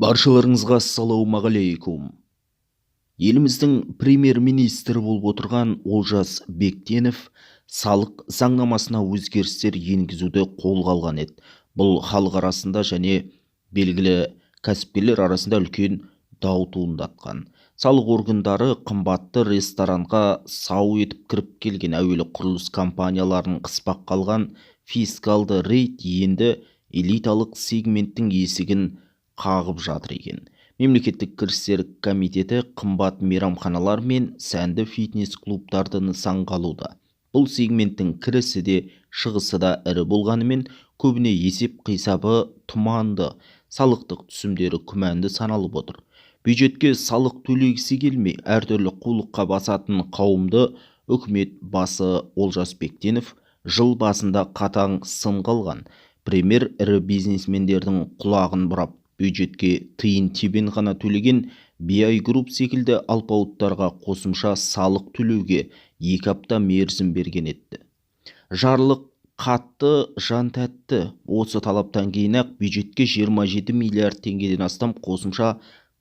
Баршаларыңызға ассалаумағалейкум. Еліміздің премьер-министрі болып отырған Олжас Бектенов салық заңнамасына өзгерістер енгізуді қолға алған еді. Бұл халық арасында және белгілі кәсіпкерлер арасында үлкен дау туындатқан. Салық органдары қымбатты ресторанға сау етіп кіріп келген әуелі құрылыс компанияларын қыспақ қалған фискалды рейд енді элиталық сегменттің есігін қағып жатыр екен. Мемлекеттік кірістер комитеті қымбат мейрамханалар мен сәнді фитнес-клубтарды нысанға алуда. Бұл сегменттің кірісі де шығысы да ірі болғанымен, көбіне есеп-қисабы тұманды, салықтық түсімдері күмәнді саналып отыр. Бюджетке салық төлегісі келмей, әртүрлі қулыққа басатын қауымды үкімет басы Олжас Бектенов жыл басында қатаң сынға алған. Премьер ірі бизнесмендердің құлағын бұрап, бюджетке тиын-тебен ғана төлеген BI Group секілді алпауыттарға қосымша салық төлеуге 2 апта мерзім берген еді. Жарлық қатты, жан тәтті. Осы талаптан кейін-ақ бюджетке 27 миллиард теңгеден астам қосымша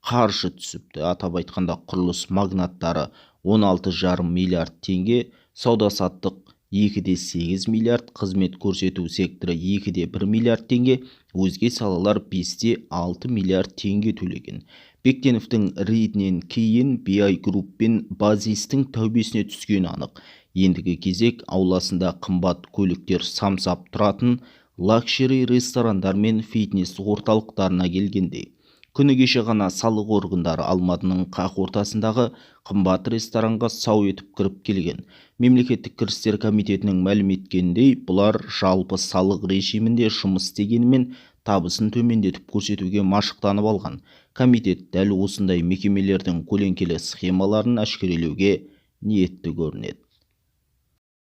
қаржы түсіпті. Атап айтқанда құрылыс магнаттары 16,5 миллиард теңге, сауда-саттық 2,8 миллиард, қызмет көрсету секторы 2,1 миллиард теңге, өзге салалар 5,6 миллиард теңге төлеген. Бектеновтің рейдінен кейін BI Group пен Базистің тәубесіне түскені анық. Ендігі кезек ауласында қымбат көліктер самсап тұратын лакшери ресторандар мен фитнес орталықтарына келгендей. Күні кеше ғана салық органдары Алматының қақ ортасындағы қымбат ресторанға сау етіп кіріп келген. Мемлекеттік кірістер комитетінің мәлім еткеніндей, бұлар жалпы салық режимінде жұмыс істегенімен табысын төмендетіп көрсетуге машықтанып алған. Комитет дәл осындай мекемелердің көлеңкелі схемаларын әшкерелеуге ниетті көрінеді.